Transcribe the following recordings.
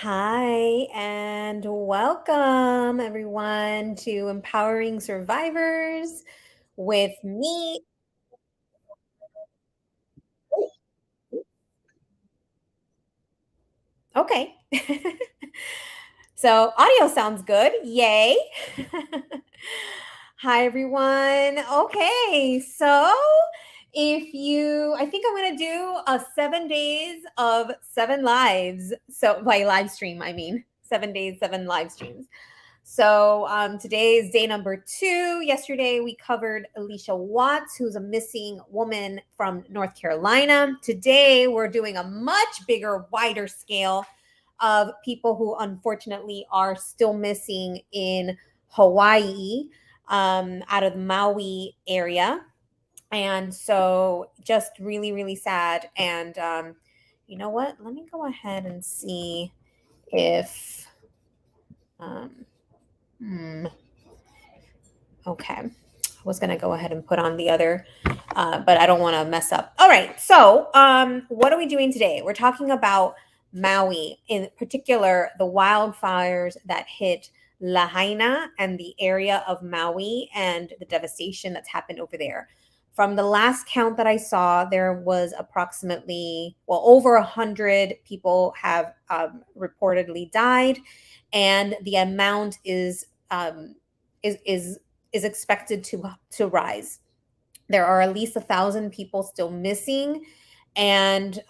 Hi, and welcome everyone to Empowering Survivors with me. Okay. So, audio sounds good. Yay. Hi, everyone. Okay. So, I think I'm going to do a 7 days of 7 lives. So, by live stream, I mean 7 days, 7 live streams. So today is day number 2. Yesterday we covered Alicia Watts, who's a missing woman from North Carolina. Today we're doing a much bigger, wider scale of people who unfortunately are still missing in Hawaii, out of the Maui area. And so just really, really sad. And you know what? Let me go ahead and see if. Um, hmm. Okay. I was going to go ahead and put on the other, but I don't want to mess up. All right. So, what are we doing today? We're talking about Maui, in particular, the wildfires that hit Lahaina and the area of Maui and the devastation that's happened over there. From the last count that I saw, there was approximately, well, over 100 people have reportedly died, and the amount is is expected to rise. There are at least 1,000 people still missing, and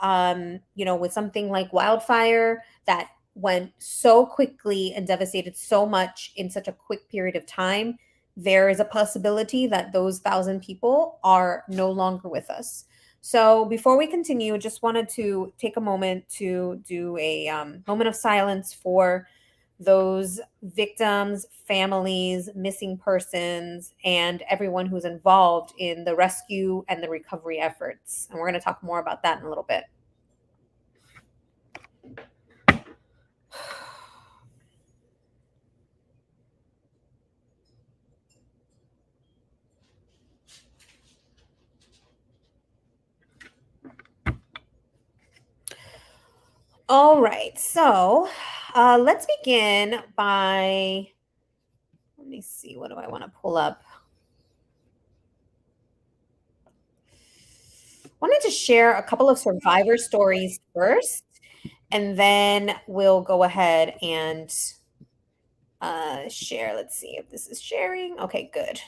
with something like wildfire that went so quickly and devastated so much in such a quick period of time, there is a possibility that those 1,000 people are no longer with us. So before we continue, just wanted to take a moment to do a moment of silence for those victims, families, missing persons, and everyone who's involved in the rescue and the recovery efforts. And we're going to talk more about that in a little bit. All right, so let's begin by, let me see, what do I want to pull up? Wanted to share a couple of survivor stories first, and then we'll go ahead and share. Let's see if this is sharing. Okay, good.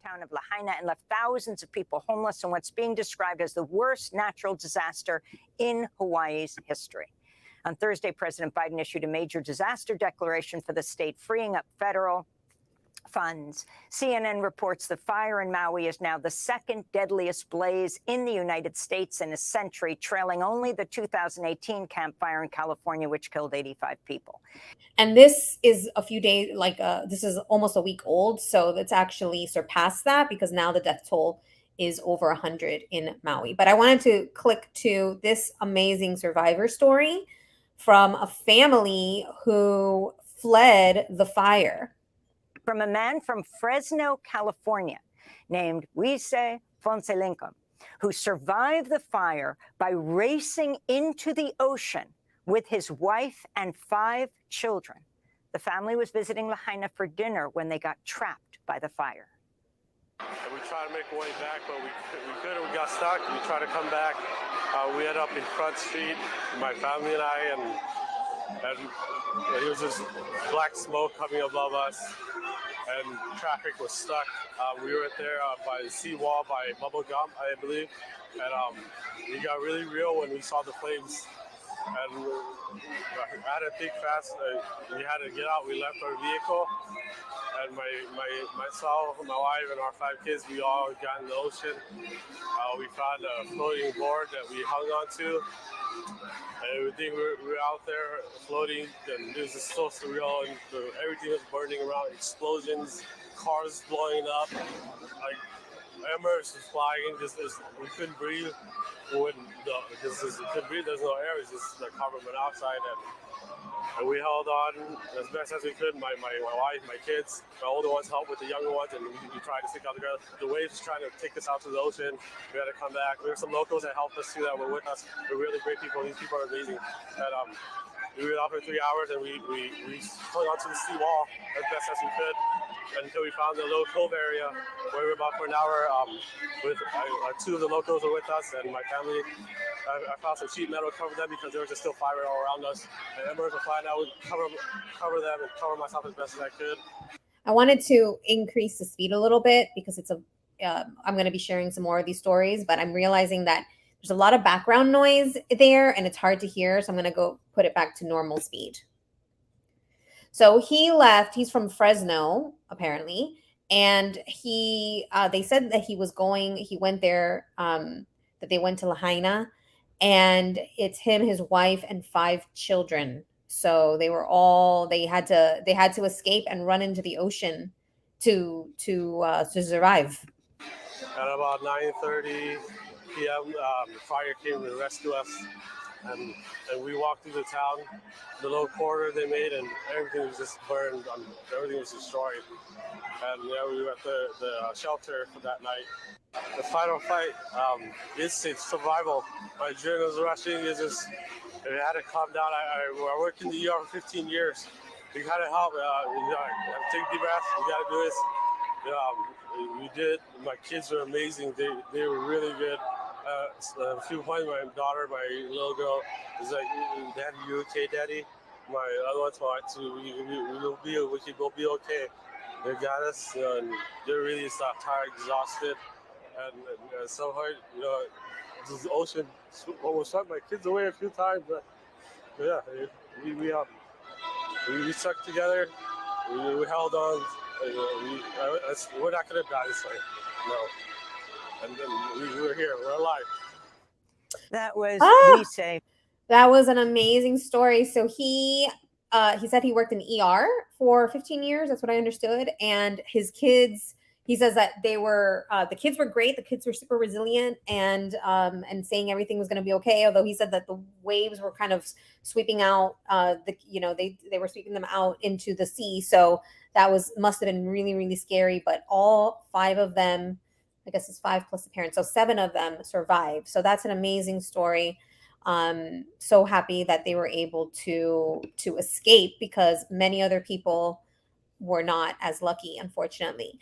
Town of Lahaina and left thousands of people homeless in what's being described as the worst natural disaster in Hawaii's history. On Thursday, President Biden issued a major disaster declaration for the state, freeing up federal funds. CNN reports the fire in Maui is now the second deadliest blaze in the United States in a century, trailing only the 2018 Camp Fire in California, which killed 85 people. And this is a few days, this is almost a week old. So it's actually surpassed that because now the death toll is over 100 in Maui. But I wanted to click to this amazing survivor story from a family who fled the fire. From a man from Fresno, California, named Wise Fonselinkum, who survived the fire by racing into the ocean with his wife and 5 children. The family was visiting Lahaina for dinner when they got trapped by the fire. And we tried to make our way back, but we couldn't. We got stuck. We tried to come back. We ended up in Front Street, my family and I, and there was this black smoke coming above us, and traffic was stuck. We were there by the seawall by Bubble Gum, I believe, and it got really real when we saw the flames. And we had to think fast. We had to get out. We left our vehicle, and myself, my wife, and our 5 kids, we all got in the ocean. We found a floating board that we hung onto, and we think we were out there floating. And this is so surreal, and everything was burning around, explosions, cars blowing up, like embers was flying. We couldn't breathe. We couldn't breathe. There's no air. It's just the carbon monoxide, and we held on as best as we could. My wife, my kids, my older ones helped with the younger ones, and we tried to stick out together. The waves trying to take us out to the ocean. We had to come back. There were some locals that helped us too that were with us. They're really great people. These people are amazing. And we were out for 3 hours, and we hung onto the seawall as best as we could until we found a little cove area where we were about for an hour. With two of the locals were with us, and my family. I found some sheet metal to cover them because there was just still fire all around us. And embers were flying. I would cover them and cover myself as best as I could. I wanted to increase the speed a little bit because I'm going to be sharing some more of these stories, but I'm realizing that there's a lot of background noise there and it's hard to hear. So I'm going to go put it back to normal speed. So he left. He's from Fresno, apparently. And they said that he went there, that they went to Lahaina, and it's him, his wife, and 5 children. So they had to escape and run into the ocean to survive. At about 9:30 p.m., the fire came to rescue us, and we walked through the town, the little corridor they made, and everything was just burned. Everything was destroyed. And we were at the shelter for that night. The final fight is survival. My adrenaline was rushing. It had to calm down. I worked in the ER for 15 years. You gotta help. Take deep breaths. You gotta do this. We did. My kids were amazing. They were really good. A few points, my daughter, my little girl, is like, "Daddy, you okay, Daddy?" My other one thought, we'll be okay. They got us, and they're really tired, exhausted, and somehow, this ocean almost swept my kids away a few times, but yeah, we stuck together. We held on. We're not gonna die this way, no. And then we're here. We're alive. That was Lise. That was an amazing story. So he said he worked in ER for 15 years. That's what I understood. And his kids, he says that the kids were great. The kids were super resilient and saying everything was going to be okay. Although he said that the waves were kind of sweeping out, they were sweeping them out into the sea. So that must have been really, really scary. But all 5 of them, I guess it's 5 plus the parents, so 7 of them survived. So that's an amazing story. So happy that they were able to escape because many other people were not as lucky, unfortunately.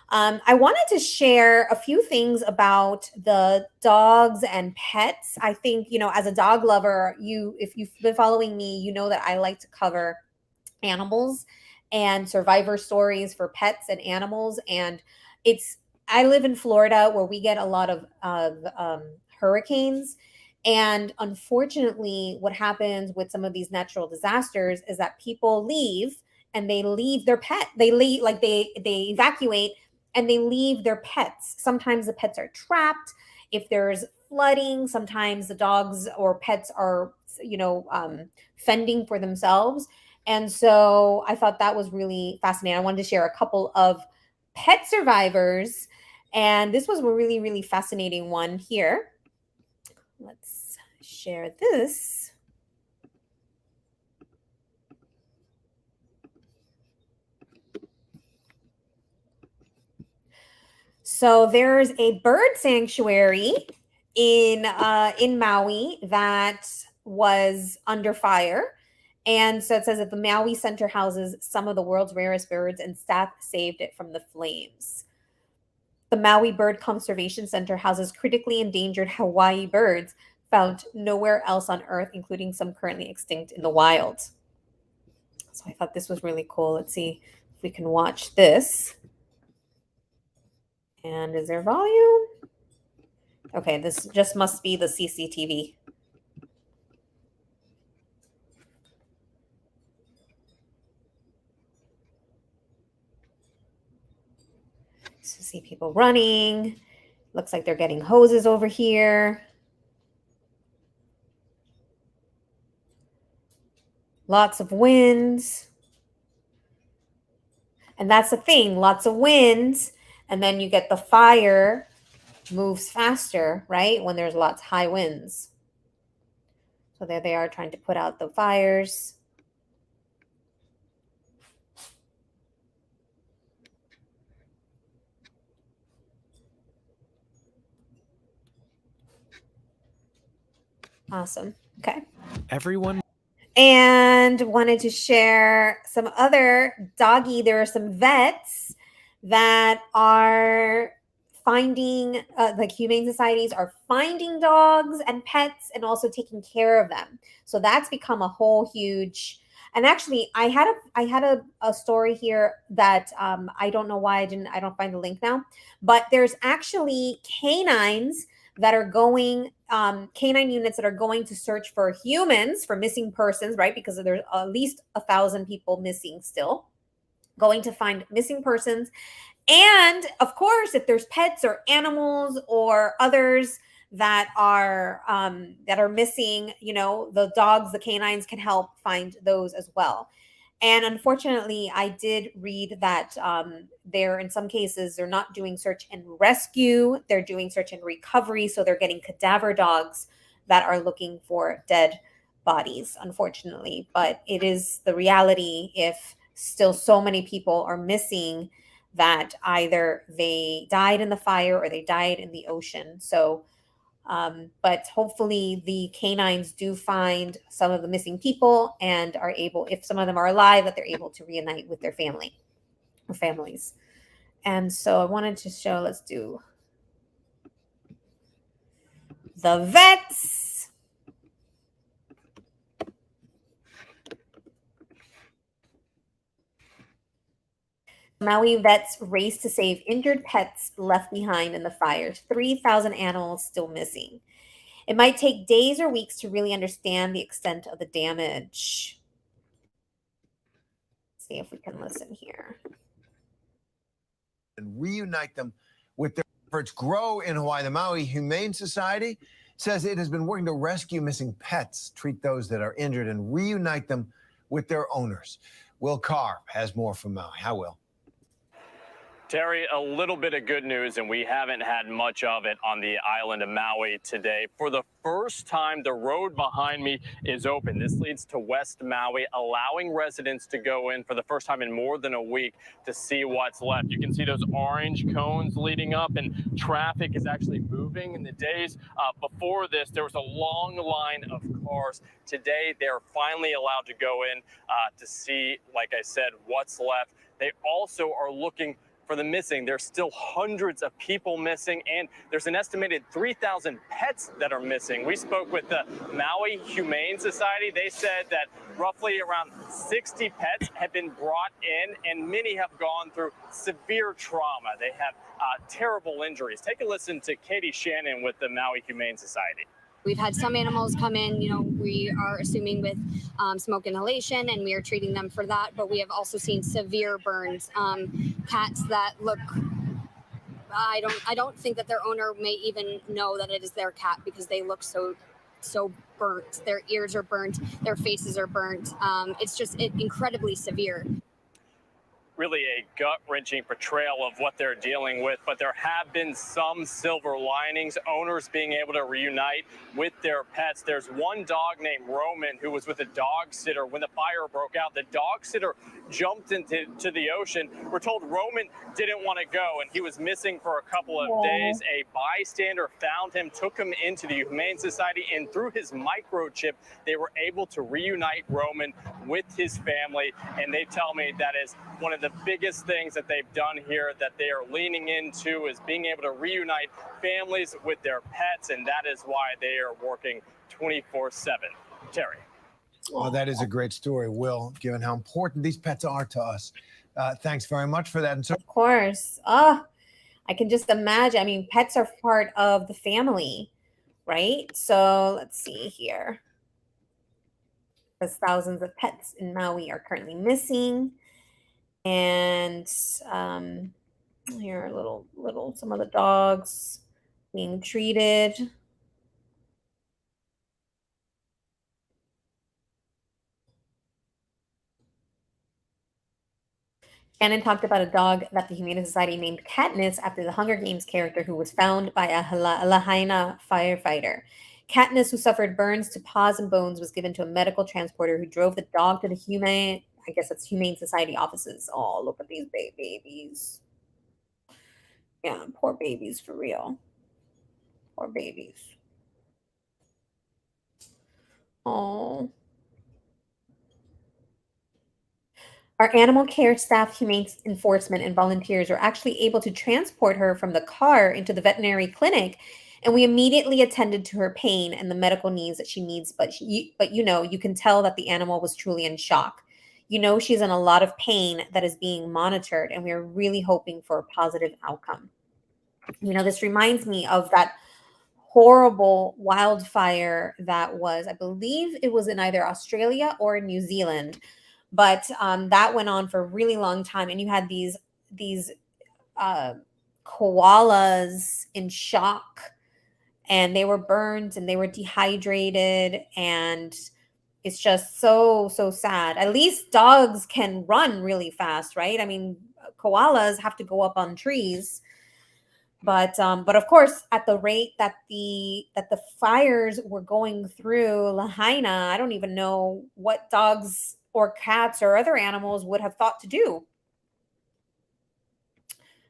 I wanted to share a few things about the dogs and pets. I think, as a dog lover, if you've been following me, you know that I like to cover animals and survivor stories for pets and animals. And I live in Florida where we get a lot of hurricanes. And unfortunately, what happens with some of these natural disasters is that people leave and they leave their pet. They leave, like they evacuate and they leave their pets. Sometimes the pets are trapped. If there's flooding, sometimes the dogs or pets are, fending for themselves. And so I thought that was really fascinating. I wanted to share a couple of pet survivors. And this was a really, really fascinating one here. Let's share this. So there's a bird sanctuary in Maui that was under fire. And so it says that the Maui Center houses some of the world's rarest birds and staff saved it from the flames. The Maui Bird Conservation Center houses critically endangered Hawaii birds found nowhere else on Earth, including some currently extinct in the wild. So I thought this was really cool. Let's see if we can watch this. And is there volume? Okay, this just must be the CCTV. So see people running. Looks like they're getting hoses over here. Lots of winds. And that's the thing, lots of winds. And then you get the fire moves faster, right? When there's lots of high winds. So there they are trying to put out the fires. Awesome. Okay. Everyone And wanted to share some other doggy. There are some vets that are finding, like humane societies are finding dogs and pets and also taking care of them. So that's become a whole huge. And actually, I had a story here that I don't know why I don't find the link now, but there's actually canines that are going canine units that are going to search for humans, for missing persons, right? Because there's at least 1,000 people missing still, going to find missing persons. And of course, if there's pets or animals or others that are missing, the dogs, the canines can help find those as well. And unfortunately, I did read that they're, in some cases, they're not doing search and rescue, they're doing search and recovery. So they're getting cadaver dogs that are looking for dead bodies, unfortunately. But it is the reality if still so many people are missing, that either they died in the fire or they died in the ocean. So but hopefully the canines do find some of the missing people and are able, if some of them are alive, that they're able to reunite with their family or families. And so I wanted to show, let's do the vets. Maui vets race to save injured pets left behind in the fires. 3,000 animals still missing. It might take days or weeks to really understand the extent of the damage. Let's see if we can listen here. And reunite them with their efforts grow in Hawaii. The Maui Humane Society says it has been working to rescue missing pets, treat those that are injured, and reunite them with their owners. Will Carr has more from Maui. Hi, Will. Terry, a little bit of good news, and we haven't had much of it on the island of Maui today. For the first time, the road behind me is open. This leads to West Maui, allowing residents to go in for the first time in more than a week to see what's left. You can see those orange cones leading up, and traffic is actually moving. In the days before this, there was a long line of cars. Today, they're finally allowed to go in to see, like I said, what's left. They also are looking for the missing. There's still hundreds of people missing, and there's an estimated 3,000 pets that are missing. We spoke with the Maui Humane Society. They said that roughly around 60 pets have been brought in, and many have gone through severe trauma. They have terrible injuries. Take a listen to Katie Shannon with the Maui Humane Society. We've had some animals come in, we are assuming with smoke inhalation, and we are treating them for that. But we have also seen severe burns, cats that look, I don't think that their owner may even know that it is their cat, because they look so burnt. Their ears are burnt, their faces are burnt. It's just incredibly severe. Really a gut-wrenching portrayal of what they're dealing with, but there have been some silver linings, owners being able to reunite with their pets. There's one dog named Roman who was with a dog sitter when the fire broke out. The dog sitter jumped into the ocean. We're told Roman didn't want to go, and he was missing for a couple of days. A bystander found him, took him into the Humane Society, and through his microchip, they were able to reunite Roman with his family. And they tell me that is one of the biggest things that they've done here, that they are leaning into, is being able to reunite families with their pets, and that is why they are working 24/7. Terry. Well, that is a great story, Will, given how important these pets are to us. Thanks very much for that. And so, of course. I can just imagine. I mean, pets are part of the family, right? So let's see here. Because thousands of pets in Maui are currently missing. And here are little some of the dogs being treated. Shannon talked about a dog that the Humane Society named Katniss after the Hunger Games character who was found by a Lahaina firefighter. Katniss, who suffered burns to paws and bones, was given to a medical transporter who drove the dog to the Humane Society offices. Oh, look at these babies. Yeah, poor babies for real. Poor babies. Oh. Our animal care staff, humane enforcement, and volunteers were actually able to transport her from the car into the veterinary clinic, and we immediately attended to her pain and the medical needs that she needs. But you can tell that the animal was truly in shock. She's in a lot of pain that is being monitored, and we are really hoping for a positive outcome. This reminds me of that horrible wildfire that was, I believe it was in either Australia or New Zealand, but that went on for a really long time, and you had these uh, koalas in shock, and they were burned and they were dehydrated, and it's just so sad. At least dogs can run really fast, right? I mean, koalas have to go up on trees, but of course, at the rate that the fires were going through Lahaina, I don't even know what dogs or cats or other animals would have thought to do.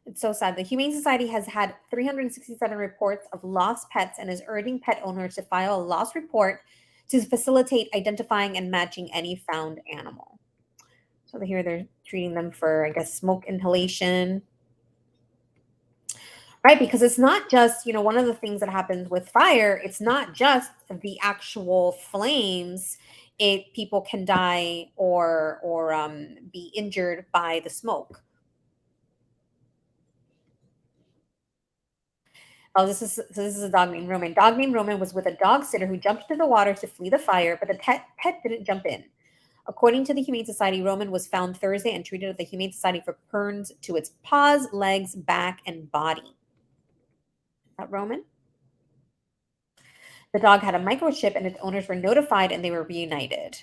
It's so sad. The Humane Society has had 367 reports of lost pets and is urging pet owners to file a lost report to facilitate identifying and matching any found animal. So here they're treating them for, I guess, smoke inhalation. Right, because it's not just, one of the things that happens with fire, it's not just the actual flames. People can die or be injured by the smoke. Oh, this is a dog named Roman. Dog named Roman was with a dog sitter who jumped into the water to flee the fire, but the pet didn't jump in. According to the Humane Society, Roman was found Thursday and treated at the Humane Society for burns to its paws, legs, back, and body. That Roman? The dog had a microchip and its owners were notified and they were reunited.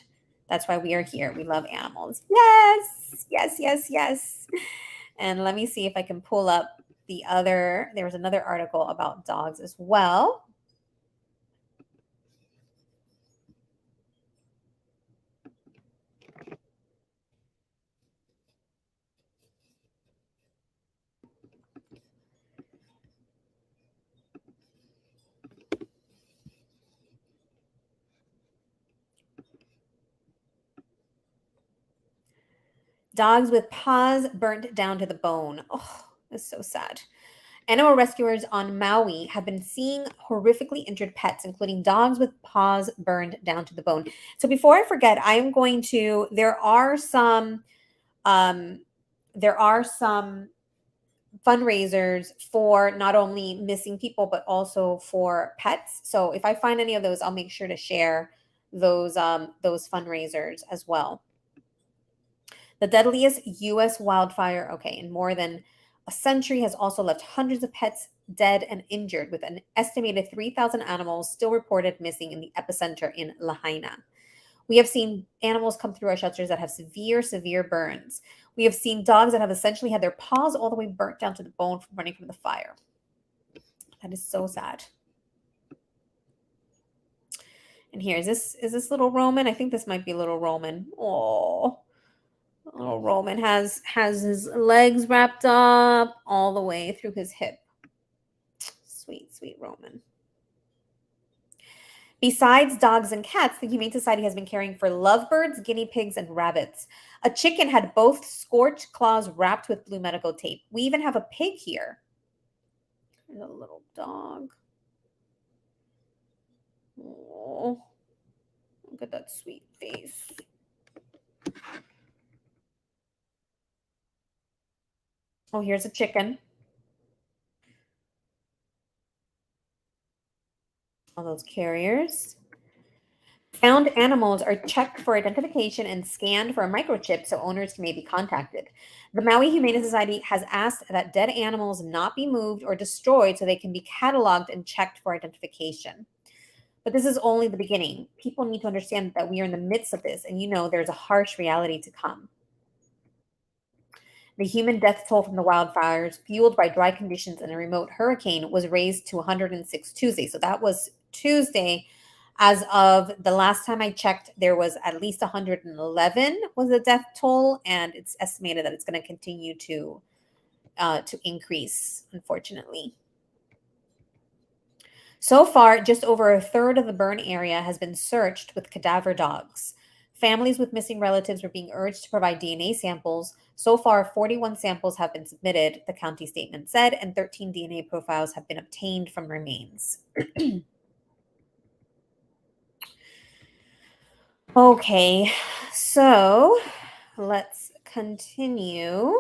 That's why we are here. We love animals. Yes, yes, yes, yes. And let me see if I can pull up there was another article about dogs as well. Dogs with paws burnt down to the bone. Oh, that's so sad. Animal rescuers on Maui have been seeing horrifically injured pets, including dogs with paws burned down to the bone. So before I forget, I am going to, there are some fundraisers for not only missing people, but also for pets. So if I find any of those, I'll make sure to share those fundraisers as well. The deadliest U.S. wildfire, in more than a century, has also left hundreds of pets dead and injured, with an estimated 3,000 animals still reported missing in the epicenter in Lahaina. We have seen animals come through our shelters that have severe burns. We have seen dogs that have essentially had their paws all the way burnt down to the bone from running from the fire. That is so sad. And here, is this little Roman? I think this might be little Roman. Oh. Little Roman has his legs wrapped up all the way through his hip. Sweet Roman. Besides dogs and cats, the Humane Society has been caring for lovebirds, guinea pigs, and rabbits. A chicken had both scorched claws wrapped with blue medical tape. We even have a pig here. There's a little dog. Oh, look at that sweet face. Oh, here's a chicken. All those carriers. Found animals are checked for identification and scanned for a microchip so owners may be contacted. The Maui Humane Society has asked that dead animals not be moved or destroyed so they can be cataloged and checked for identification. But this is only the beginning. People need to understand that we are in the midst of this, and there's a harsh reality to come. The human death toll from the wildfires, fueled by dry conditions and a remote hurricane, was raised to 106 Tuesday. So that was Tuesday. As of the last time I checked, there was at least 111 was the death toll, and it's estimated that it's going to continue to increase, unfortunately. So far, just over a third of the burn area has been searched with cadaver dogs. Families with missing relatives were being urged to provide DNA samples. So far, 41 samples have been submitted, the county statement said, and 13 DNA profiles have been obtained from remains. Okay, so let's continue.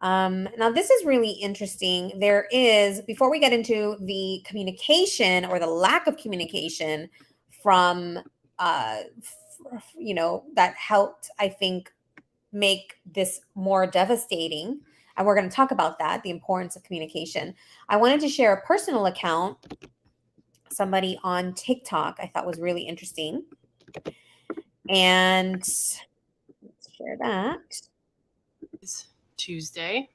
Now, this is really interesting. There is, before we get into the communication or the lack of communication from, that helped, I think, make this more devastating. And we're going to talk about that, the importance of communication. I wanted to share a personal account, somebody on TikTok I thought was really interesting. And let's share that. It's Tuesday.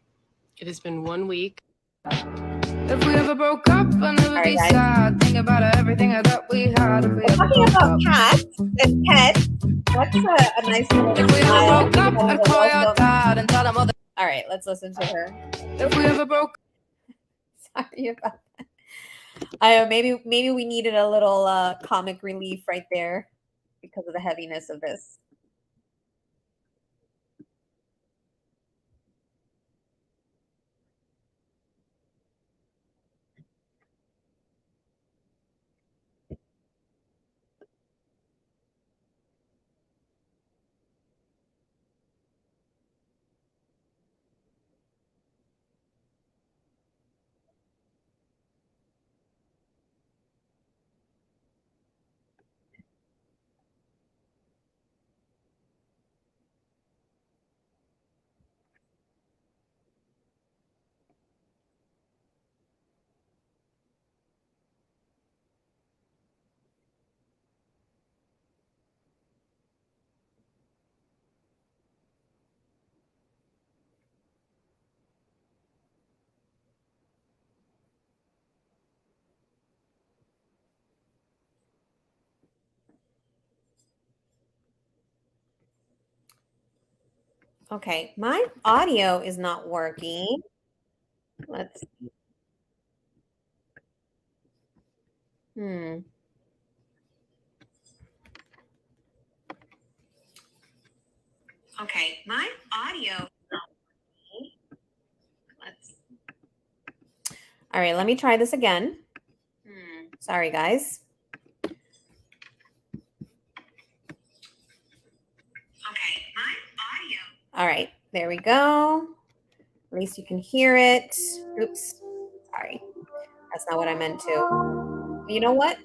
It has been 1 week. If we ever broke up, I'll never be sad. Think about everything I thought we had. If we ever talking about cats and pets, that's a nice little If we ever broke up, I'd call your dad and tell him all the. All right, let's listen to her. If we ever broke. Sorry about that. I maybe we needed a little comic relief right there because of the heaviness of this. Okay, my audio is not working. Let's see. Okay, my audio is not working. All right, let me try this again. Sorry, guys. Okay, my audio. All right, there we go. At least you can hear it. Oops, sorry. That's not what I meant to. You know what?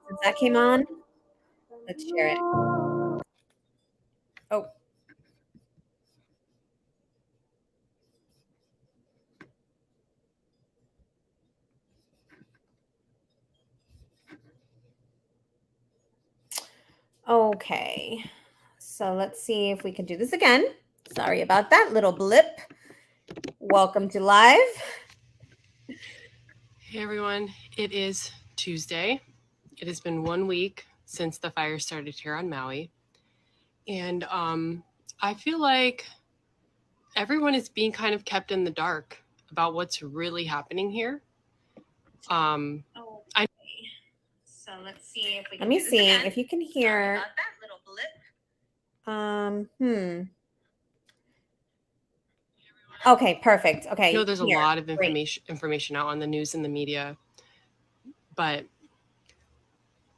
Since that came on, let's share it. Oh. Okay, so let's see if we can do this again. Sorry about that little blip. Welcome to live. Hey everyone, it is Tuesday. It has been 1 week since the fire started here on Maui. And I feel like everyone is being kind of kept in the dark about what's really happening here. So let's see if we can. Let me see if you can hear. That little blip. Okay, perfect. Okay. I know there's a lot of information out on the news and the media, but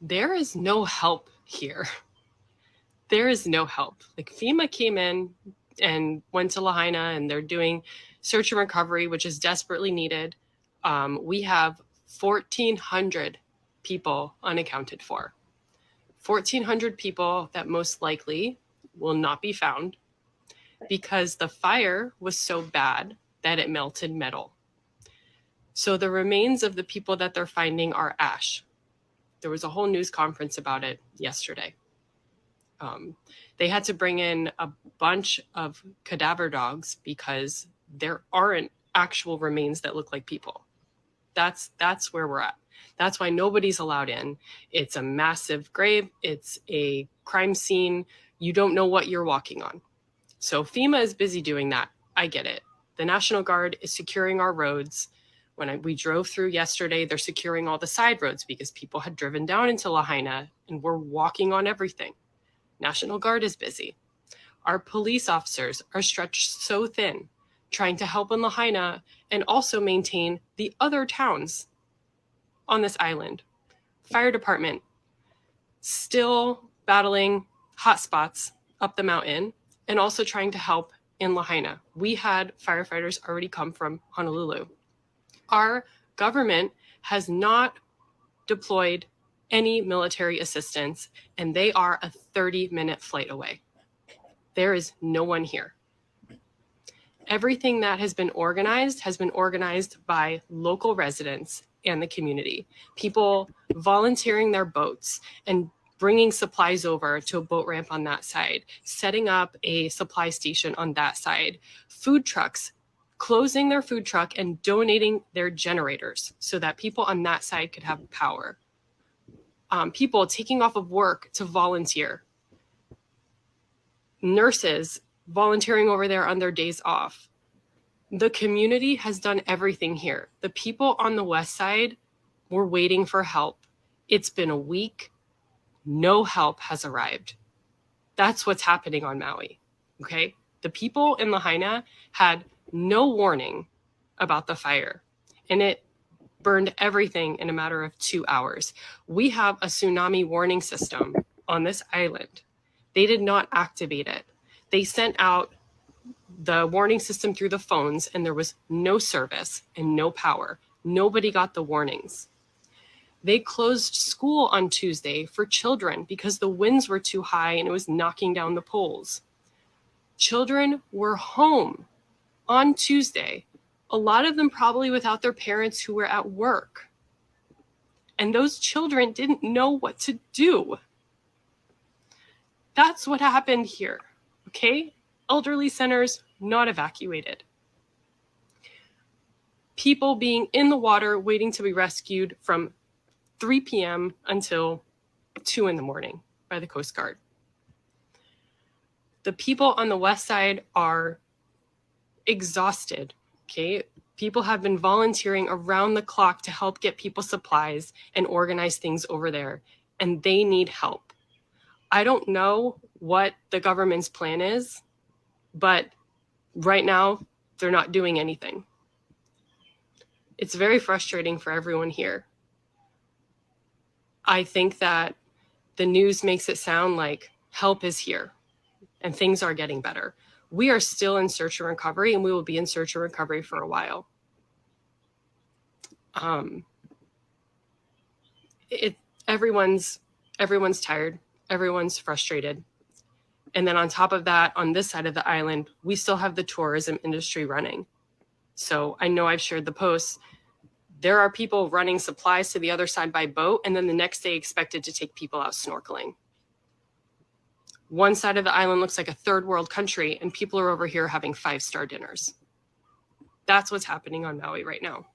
there is no help here. There is no help. Like FEMA came in and went to Lahaina and they're doing search and recovery, which is desperately needed. We have 1,400 people unaccounted for. 1,400 people that most likely will not be found because the fire was so bad that it melted metal. So the remains of the people that they're finding are ash. There was a whole news conference about it yesterday. They had to bring in a bunch of cadaver dogs because there aren't actual remains that look like people. That's where we're at. That's why nobody's allowed in. It's a massive grave. It's a crime scene. You don't know what you're walking on. So FEMA is busy doing that. I get it. The National Guard is securing our roads. When we drove through yesterday, they're securing all the side roads because people had driven down into Lahaina and were walking on everything. National Guard is busy. Our police officers are stretched so thin, trying to help in Lahaina and also maintain the other towns on this island. Fire department still battling hotspots up the mountain and also trying to help in Lahaina. We had firefighters already come from Honolulu. Our government has not deployed any military assistance, and they are a 30-minute flight away. There is no one here. Everything that has been organized by local residents and the community. People volunteering their boats and bringing supplies over to a boat ramp on that side, setting up a supply station on that side, food trucks closing their food truck and donating their generators so that people on that side could have power. People taking off of work to volunteer. Nurses volunteering over there on their days off. The community has done everything here. The people on the west side were waiting for help. It's been a week. No help has arrived. That's what's happening on Maui, okay? The people in Lahaina had no warning about the fire, and it burned everything in a matter of 2 hours. We have a tsunami warning system on this island. They did not activate it. They sent out the warning system through the phones, and there was no service and no power. Nobody got the warnings. They closed school on Tuesday for children because the winds were too high and it was knocking down the poles. Children were home on Tuesday, a lot of them probably without their parents who were at work. And those children didn't know what to do. That's what happened here, okay? Elderly centers not evacuated. People being in the water waiting to be rescued from 3 p.m. until 2 in the morning by the Coast Guard. The people on the west side are exhausted, okay? People have been volunteering around the clock to help get people supplies and organize things over there, and they need help. I don't know what the government's plan is, but right now, they're not doing anything. It's very frustrating for everyone here. I think that the news makes it sound like help is here and things are getting better. We are still in search and recovery, and we will be in search and recovery for a while. Everyone's tired. Everyone's frustrated. And then on top of that, on this side of the island, we still have the tourism industry running. So I know I've shared the posts. There are people running supplies to the other side by boat, and then the next day expected to take people out snorkeling. One side of the island looks like a third world country, and people are over here having 5-star dinners. That's what's happening on Maui right now.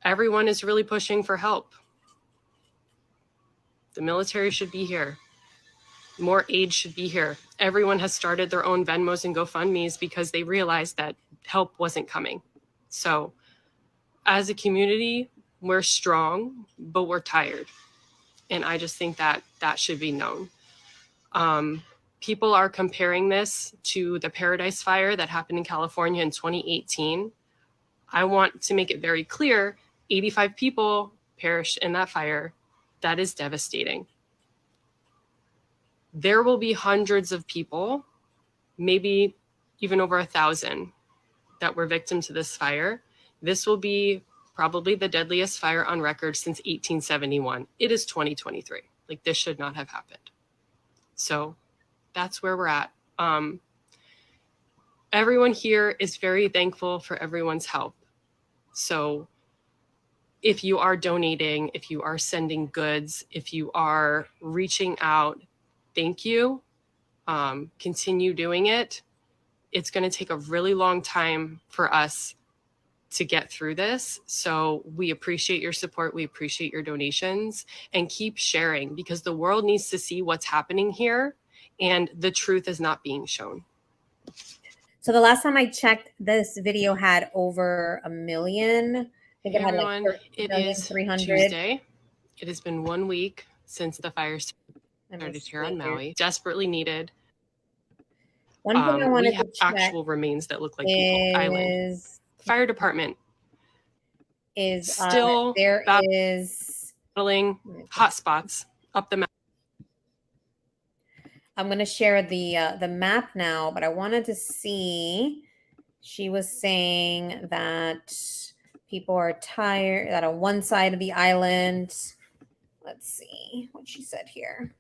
Everyone is really pushing for help. The military should be here. More aid should be here. Everyone has started their own Venmos and GoFundMes because they realized that help wasn't coming. So as a community, we're strong, but we're tired. And I just think that that should be known. People are comparing this to the Paradise Fire that happened in California in 2018. I want to make it very clear, 85 people perished in that fire. That is devastating. There will be hundreds of people, maybe even over 1,000, that were victims to this fire. This will be probably the deadliest fire on record since 1871. It is 2023. Like, this should not have happened. So that's where we're at. Everyone here is very thankful for everyone's help. So if you are donating, if you are sending goods, if you are reaching out, thank you. Continue doing it. It's going to take a really long time for us to get through this. So we appreciate your support. We appreciate your donations, and keep sharing, because the world needs to see what's happening here and the truth is not being shown. So the last time I checked, this video had over 1 million. I think Hey it had everyone, like it is Tuesday. It has been 1 week since the fire started here on Maui. Desperately needed. One thing I wanted we have to check actual remains that look like people. Island. Fire department is still there is battling hot spots up the mountain. I'm going to share the map now, but I wanted to see. She was saying that people are tired, that on one side of the island. Let's see what she said here.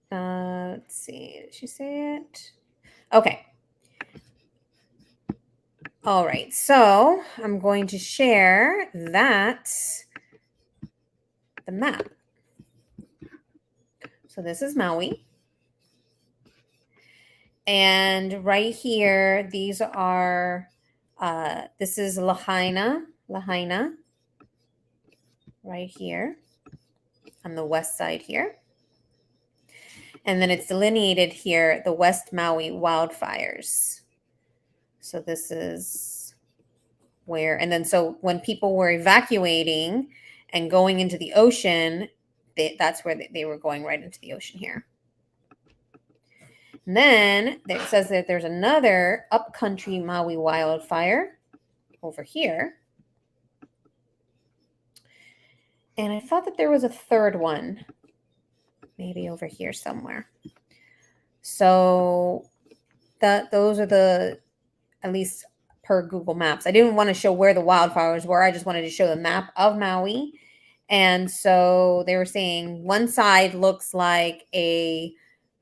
Let's see. Did she say it? Okay. All right. So I'm going to share that the map. So this is Maui. And right here, these are, this is Lahaina, right here on the west side here. And then it's delineated here, the West Maui wildfires. So this is where, and then so when people were evacuating and going into the ocean, that's where they were going, right into the ocean here. And then it says that there's another upcountry Maui wildfire over here. And I thought that there was a third one, maybe over here somewhere. So those are the, at least per Google Maps. I didn't want to show where the wildfires were. I just wanted to show the map of Maui. And so they were saying one side looks like a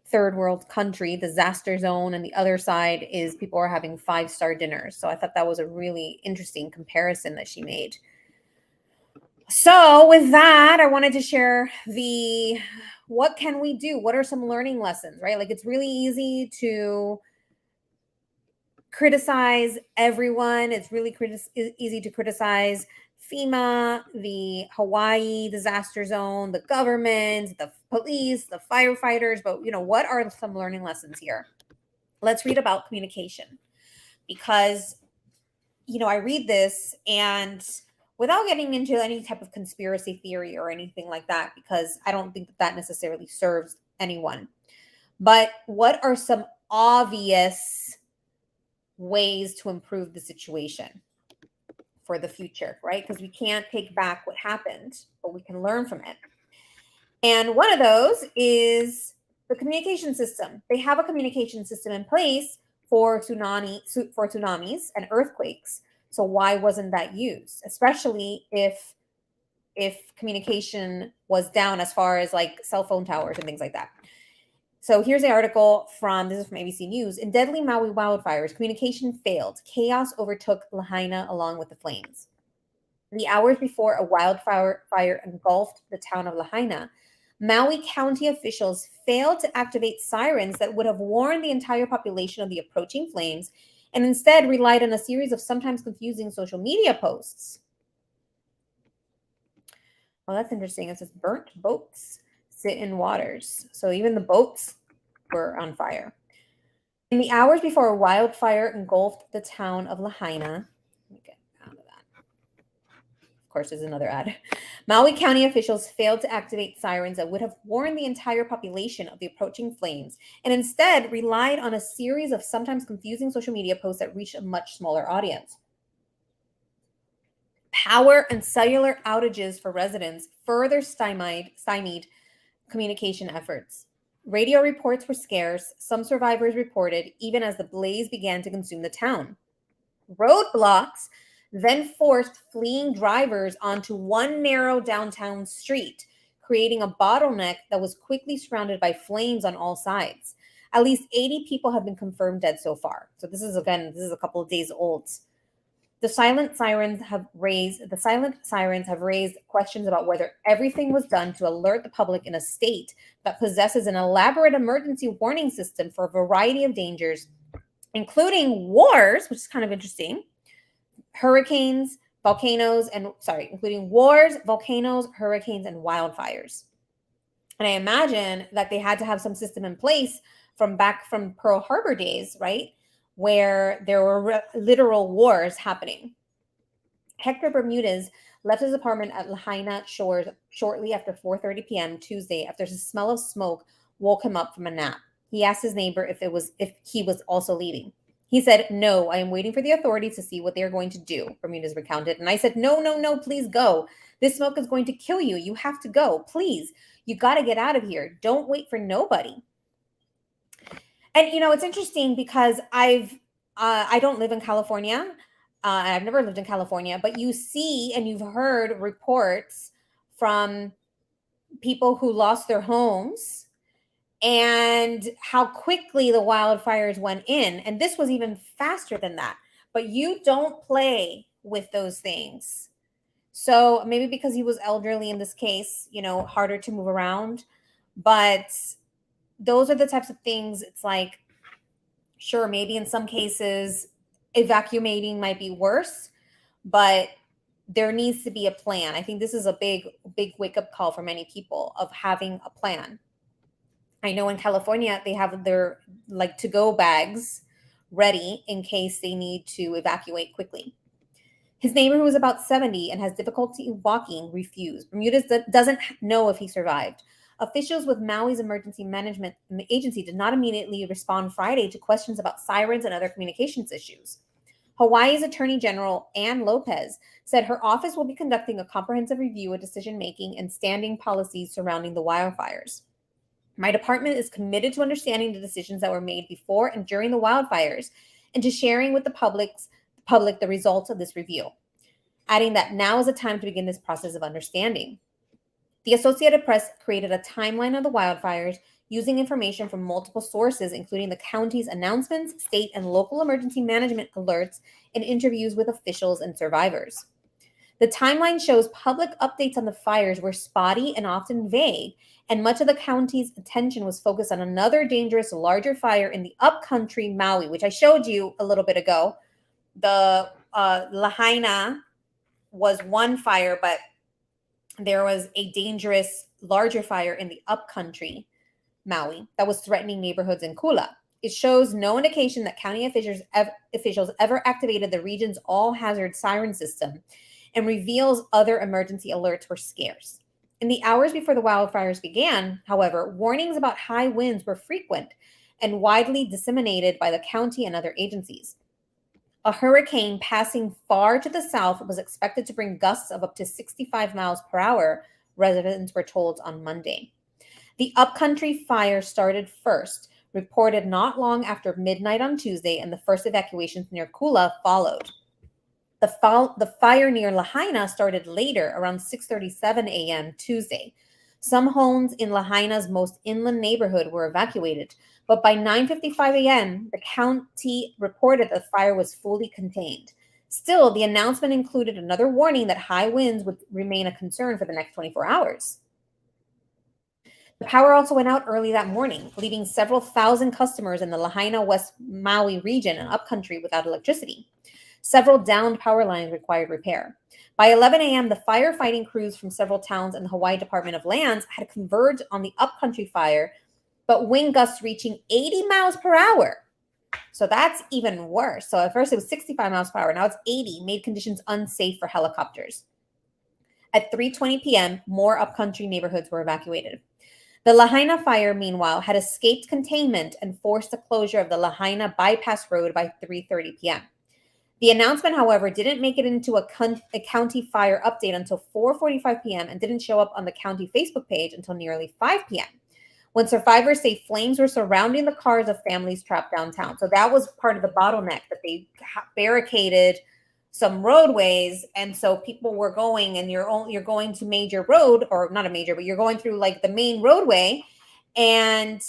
third world country, disaster zone, and the other side is people are having 5-star dinners. So I thought that was a really interesting comparison that she made. So with that, I wanted to share what can we do? What are some learning lessons, right? Like, it's really easy to criticize everyone. It's really easy to criticize FEMA, the Hawaii disaster zone, the government, the police, the firefighters. But, what are some learning lessons here? Let's read about communication, because, I read this and without getting into any type of conspiracy theory or anything like that, because I don't think that necessarily serves anyone. But what are some obvious ways to improve the situation for the future, right? Because we can't take back what happened, but we can learn from it. And one of those is the communication system. They have a communication system in place for tsunamis and earthquakes. So why wasn't that used? Especially if communication was down as far as like cell phone towers and things like that. So here's the article this is from ABC News. In deadly Maui wildfires, communication failed. Chaos overtook Lahaina along with the flames. The hours before a wildfire engulfed the town of Lahaina, Maui County officials failed to activate sirens that would have warned the entire population of the approaching flames, and instead relied on a series of sometimes confusing social media posts. Well, that's interesting. It says burnt boats sit in waters. So even the boats were on fire. In the hours before a wildfire engulfed the town of Lahaina, let me get out of that. Of course, there's another ad. Maui County officials failed to activate sirens that would have warned the entire population of the approaching flames, and instead relied on a series of sometimes confusing social media posts that reached a much smaller audience. Power and cellular outages for residents further stymied communication efforts. Radio reports were scarce. Some survivors reported even as the blaze began to consume the town. Roadblocks then forced fleeing drivers onto one narrow downtown street, creating a bottleneck that was quickly surrounded by flames on all sides. At least 80 people have been confirmed dead so far. So this is a couple of days old. The silent sirens have raised questions about whether everything was done to alert the public in a state that possesses an elaborate emergency warning system for a variety of dangers, including wars, which is kind of interesting, hurricanes, volcanoes, including wars, volcanoes, hurricanes, and wildfires. And I imagine that they had to have some system in place from Pearl Harbor days, right? where there were literal wars happening. Hector Bermudez left his apartment at Lahaina Shores shortly after 4:30 p.m. Tuesday after the smell of smoke woke him up from a nap. He asked his neighbor if he was also leaving. He said, "No, I am waiting for the authorities to see what they are going to do," Bermudez recounted. And I said, "No, no, no, please go. This smoke is going to kill you. You have to go. Please. You got to get out of here. Don't wait for nobody." And, it's interesting because I don't live in California. I've never lived in California, but you see and you've heard reports from people who lost their homes and how quickly the wildfires went in. And this was even faster than that. But you don't play with those things. So maybe because he was elderly in this case, harder to move around. But those are the types of things. It's like, sure, maybe in some cases, evacuating might be worse, but there needs to be a plan. I think this is a big wake-up call for many people of having a plan. I know in California, they have their to-go bags ready in case they need to evacuate quickly. His neighbor, who was about 70 and has difficulty walking, refused. Bermudez doesn't know if he survived. Officials with Maui's emergency management agency did not immediately respond Friday to questions about sirens and other communications issues. Hawaii's Attorney General Ann Lopez said her office will be conducting a comprehensive review of decision-making and standing policies surrounding the wildfires. "My department is committed to understanding the decisions that were made before and during the wildfires and to sharing with the public the results of this review," adding that now is the time to begin this process of understanding. The Associated Press created a timeline of the wildfires using information from multiple sources, including the county's announcements, state and local emergency management alerts, and interviews with officials and survivors. The timeline shows public updates on the fires were spotty and often vague, and much of the county's attention was focused on another dangerous, larger fire in the upcountry Maui, which I showed you a little bit ago. The Lahaina was one fire, but there was a dangerous, larger fire in the upcountry Maui that was threatening neighborhoods in Kula. It shows no indication that county officials ever activated the region's all-hazard siren system and reveals other emergency alerts were scarce. In the hours before the wildfires began, however, warnings about high winds were frequent and widely disseminated by the county and other agencies. A hurricane passing far to the south was expected to bring gusts of up to 65 miles per hour, residents were told on Monday. The upcountry fire started first, reported not long after midnight on Tuesday, and the first evacuations near Kula followed. The fire near Lahaina started later, around 6:37 a.m. Tuesday. Some homes in Lahaina's most inland neighborhood were evacuated, but by 9:55 a.m., the county reported the fire was fully contained. Still, the announcement included another warning that high winds would remain a concern for the next 24 hours. The power also went out early that morning, leaving several thousand customers in the Lahaina West Maui region and upcountry without electricity. Several downed power lines required repair. By 11 a.m., the firefighting crews from several towns and the Hawaii Department of Lands had converged on the upcountry fire, but wind gusts reaching 80 miles per hour. So that's even worse. So at first it was 65 miles per hour. Now it's 80, made conditions unsafe for helicopters. At 3:20 p.m., more upcountry neighborhoods were evacuated. The Lahaina fire, meanwhile, had escaped containment and forced the closure of the Lahaina bypass road by 3:30 p.m. The announcement, however, didn't make it into a county fire update until 4:45 p.m. and didn't show up on the county Facebook page until nearly 5 p.m. when survivors say flames were surrounding the cars of families trapped downtown. So that was part of the bottleneck, that they barricaded some roadways, and so people were going, and you're going to major road, or not a major, but you're going through like the main roadway, and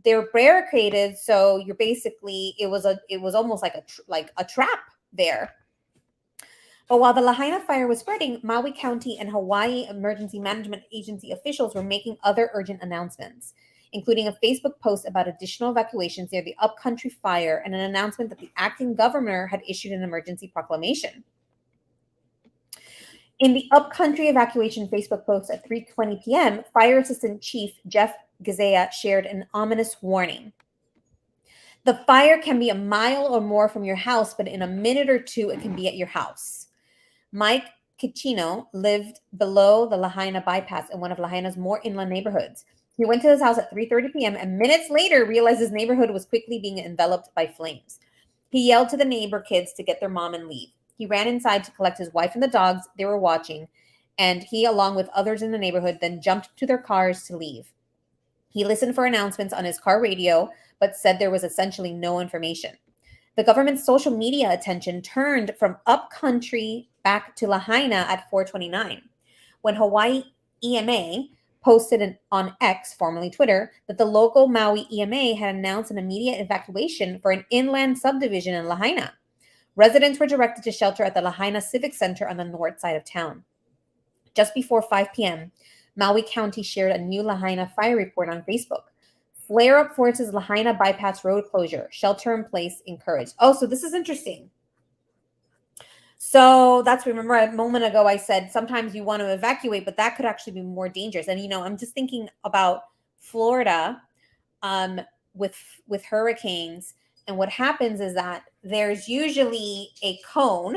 they're barricaded. So you're basically, it was almost like a trap there. But while the Lahaina fire was spreading, Maui County and Hawaii Emergency Management Agency officials were making other urgent announcements, including a Facebook post about additional evacuations near the upcountry fire and an announcement that the acting governor had issued an emergency proclamation. In the upcountry evacuation Facebook post at 3:20 p.m., Fire Assistant Chief Jeff Gazea shared an ominous warning. The fire can be a mile or more from your house, but in a minute or two, it can be at your house. Mike Kicino lived below the Lahaina bypass in one of Lahaina's more inland neighborhoods. He went to his house at 3:30 p.m. and minutes later realized his neighborhood was quickly being enveloped by flames. He yelled to the neighbor kids to get their mom and leave. He ran inside to collect his wife and the dogs they were watching, and he, along with others in the neighborhood, then jumped to their cars to leave. He listened for announcements on his car radio, but said there was essentially no information. The government's social media attention turned from upcountry back to Lahaina at 4:29, when Hawaii EMA posted on X, formerly Twitter, that the local Maui EMA had announced an immediate evacuation for an inland subdivision in Lahaina. Residents were directed to shelter at the Lahaina Civic Center on the north side of town. Just before 5 p.m., Maui County shared a new Lahaina fire report on Facebook. Flare-up forces Lahaina bypass road closure. Shelter in place encouraged. Oh, so this is interesting. So that's, remember a moment ago I said sometimes you want to evacuate, but that could actually be more dangerous. And, I'm just thinking about Florida with hurricanes. And what happens is that there's usually a cone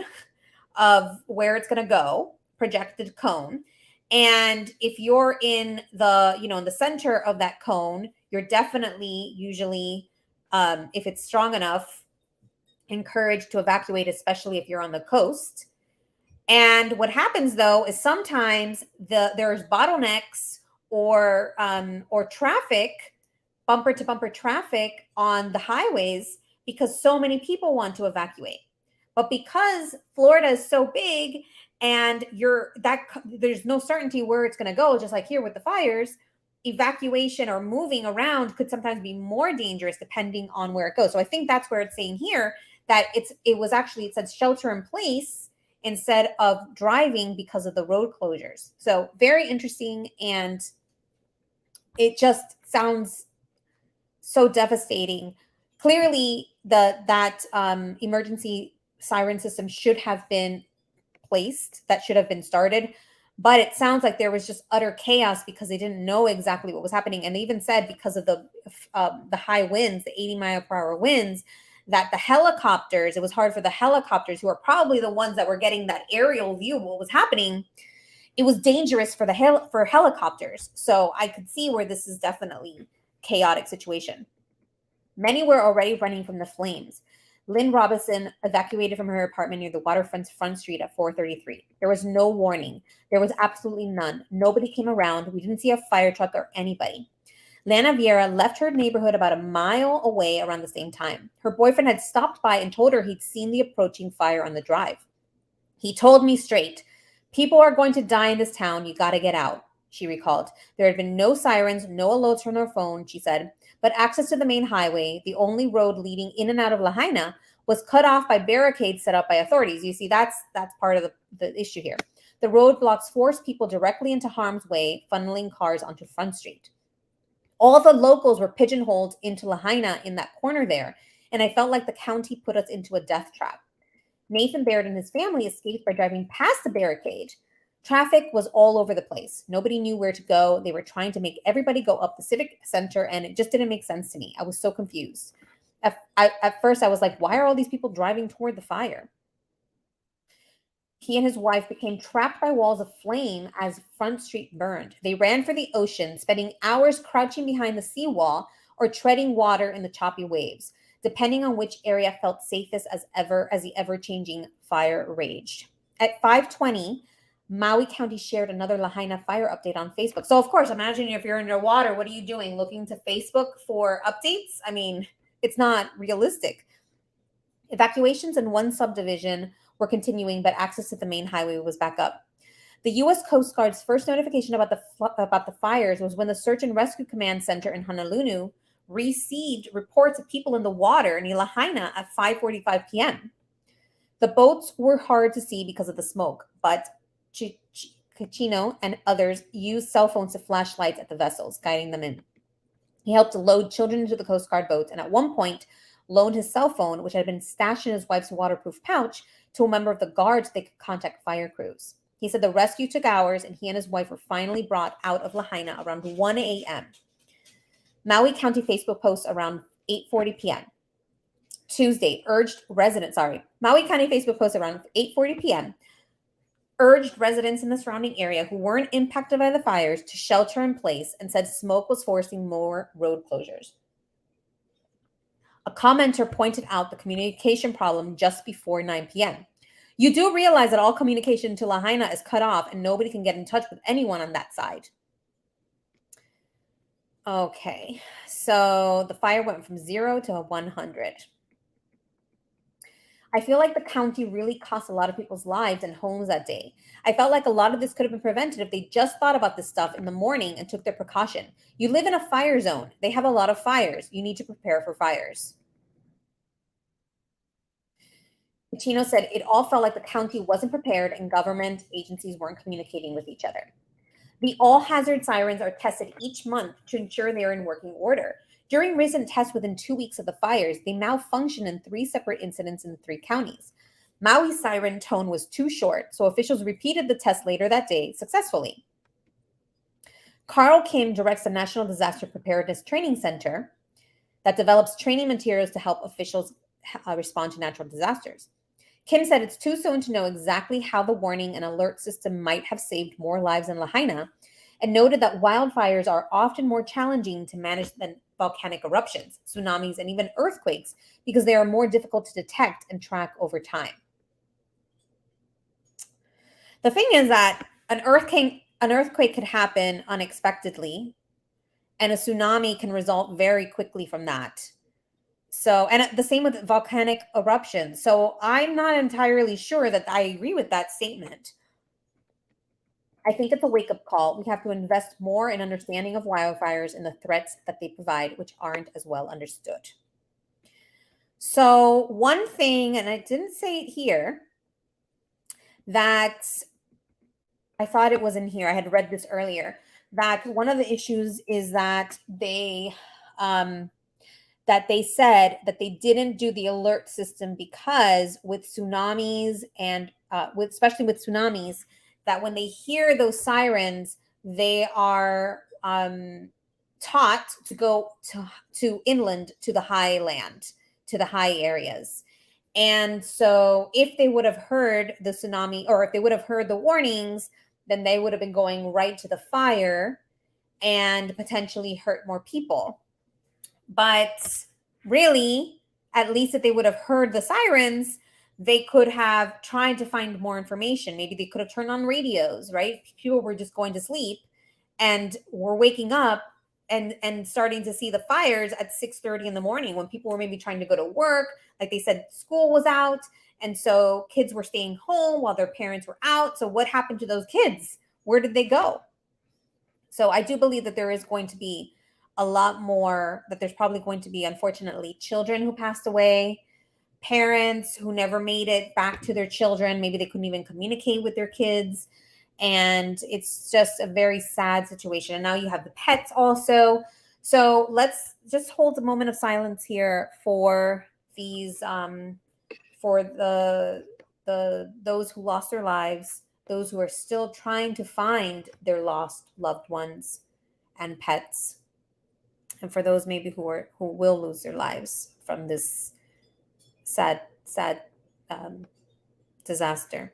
of where it's going to go, projected cone. And if you're in the, in the center of that cone, you're definitely usually, if it's strong enough, encouraged to evacuate, especially if you're on the coast. And what happens though is sometimes there's bottlenecks or traffic, bumper to bumper traffic on the highways because so many people want to evacuate. But because Florida is so big and there's no certainty where it's going to go, just like here with the fires, evacuation or moving around could sometimes be more dangerous depending on where it goes. So I think that's where it's saying here that it said shelter in place instead of driving because of the road closures. So very interesting, and it just sounds so devastating. Clearly, that emergency siren system should have been placed, that should have been started, but it sounds like there was just utter chaos because they didn't know exactly what was happening. And they even said because of the high winds, the 80-mile-per-hour winds, that the helicopters, it was hard for the helicopters, who are probably the ones that were getting that aerial view of what was happening. It was dangerous for helicopters. So I could see where this is definitely a chaotic situation. Many were already running from the flames. Lynn Robinson evacuated from her apartment near the waterfront's Front Street at 4:33. There was no warning. There was absolutely none. Nobody came around. We didn't see a fire truck or anybody. Lana Vieira left her neighborhood about a mile away around the same time. Her boyfriend had stopped by and told her he'd seen the approaching fire on the drive. He told me straight, "People are going to die in this town. You got to get out," she recalled. There had been no sirens, no alerts from her phone, she said, but access to the main highway, the only road leading in and out of Lahaina, was cut off by barricades set up by authorities. You see, that's part of the issue here. The roadblocks forced people directly into harm's way, funneling cars onto Front Street. All the locals were pigeonholed into Lahaina in that corner there, and I felt like the county put us into a death trap. Nathan Baird and his family escaped by driving past the barricade. Traffic was all over the place. Nobody knew where to go. They were trying to make everybody go up the Civic Center, and it just didn't make sense to me. I was so confused. At first, I was like, why are all these people driving toward the fire? He and his wife became trapped by walls of flame as Front Street burned. They ran for the ocean, spending hours crouching behind the seawall or treading water in the choppy waves, depending on which area felt safest as the ever-changing fire raged. At 5:20, Maui County shared another Lahaina fire update on Facebook. So, of course, imagine if you're underwater, what are you doing? Looking to Facebook for updates? I mean, it's not realistic. Evacuations in one subdivision were continuing, but access to the main highway was back up. The U.S. Coast Guard's first notification about the fires was when the Search and Rescue Command Center in Honolulu received reports of people in the water near Lahaina at 5:45 p.m. The boats were hard to see because of the smoke, but Kicino and others used cell phones to flash lights at the vessels, guiding them in. He helped to load children into the Coast Guard boats, and at one point loaned his cell phone, which had been stashed in his wife's waterproof pouch, to a member of the guards so they could contact fire crews. He said the rescue took hours, and he and his wife were finally brought out of Lahaina around 1 a.m. Maui County Facebook posts around 8:40 p.m. Tuesday urged residents, Maui County Facebook post around 8:40 p.m. urged residents in the surrounding area who weren't impacted by the fires to shelter in place and said smoke was forcing more road closures. A commenter pointed out the communication problem just before 9 p.m. You do realize that all communication to Lahaina is cut off and nobody can get in touch with anyone on that side. Okay, so the fire went from 0 to 100. I feel like the county really cost a lot of people's lives and homes that day. I felt like a lot of this could have been prevented if they just thought about this stuff in the morning and took their precaution. You live in a fire zone. They have a lot of fires. You need to prepare for fires. Chino said it all felt like the county wasn't prepared and government agencies weren't communicating with each other. The all-hazard sirens are tested each month to ensure they are in working order. During recent tests within 2 weeks of the fires, they malfunctioned in 3 separate incidents in 3 counties. Maui's siren tone was too short, so officials repeated the test later that day successfully. Carl Kim directs the National Disaster Preparedness Training Center that develops training materials to help officials respond to natural disasters. Kim said it's too soon to know exactly how the warning and alert system might have saved more lives in Lahaina, and noted that wildfires are often more challenging to manage than volcanic eruptions, tsunamis, and even earthquakes because they are more difficult to detect and track over time. The thing is that an earthquake could happen unexpectedly, and a tsunami can result very quickly from that. So, and the same with volcanic eruptions. So I'm not entirely sure that I agree with that statement. I think it's a wake-up call. We have to invest more in understanding of wildfires and the threats that they provide, which aren't as well understood. So one thing, and I didn't say it here, that I thought it was in here. I had read this earlier, that one of the issues is that they said that they didn't do the alert system because with tsunamis and especially with tsunamis, that when they hear those sirens, they are taught to go to inland, to the high land, to the high areas. And so if they would have heard the tsunami, or if they would have heard the warnings, then they would have been going right to the fire and potentially hurt more people. But really, at least if they would have heard the sirens, they could have tried to find more information. Maybe they could have turned on radios, right? People were just going to sleep and were waking up and starting to see the fires at 6:30 in the morning when people were maybe trying to go to work. Like they said, school was out. And so kids were staying home while their parents were out. So what happened to those kids? Where did they go? So I do believe that there is going to be a lot more, that there's probably going to be, unfortunately, children who passed away, parents who never made it back to their children. Maybe they couldn't even communicate with their kids. And it's just a very sad situation. And now you have the pets also. So let's just hold a moment of silence here for these, for those who lost their lives, those who are still trying to find their lost loved ones and pets, and for those maybe who will lose their lives from this sad disaster.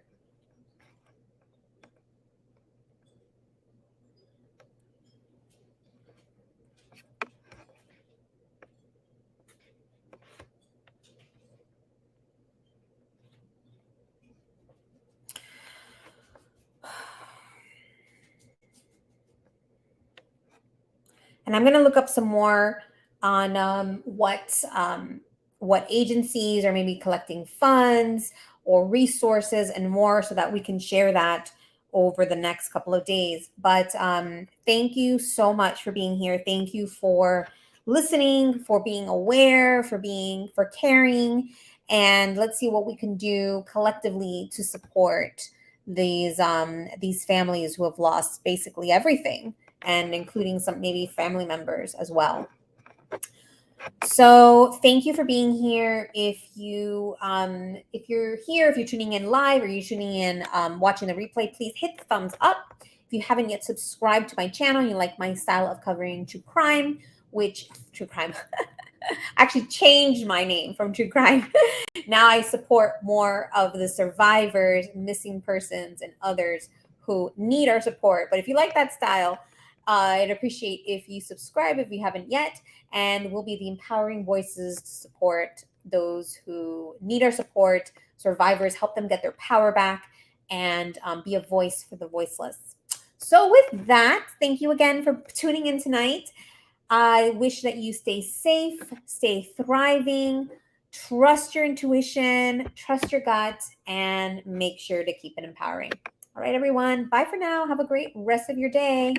And I'm going to look up some more on what agencies are maybe collecting funds or resources and more, so that we can share that over the next couple of days. But thank you so much for being here. Thank you for listening, for being aware, for caring. And let's see what we can do collectively to support these families who have lost basically everything, and including some maybe family members as well. So thank you for being here. If you're here, if you're tuning in live or you're tuning in watching the replay, please hit the thumbs up. If you haven't yet subscribed to my channel, you like my style of covering true crime, actually changed my name from true crime. Now I support more of the survivors, missing persons, and others who need our support. But if you like that style, I'd appreciate if you subscribe if you haven't yet, and we'll be the empowering voices to support those who need our support, survivors, help them get their power back, and be a voice for the voiceless. So with that, thank you again for tuning in tonight. I wish that you stay safe, stay thriving, trust your intuition, trust your gut, and make sure to keep it empowering. All right, everyone. Bye for now. Have a great rest of your day.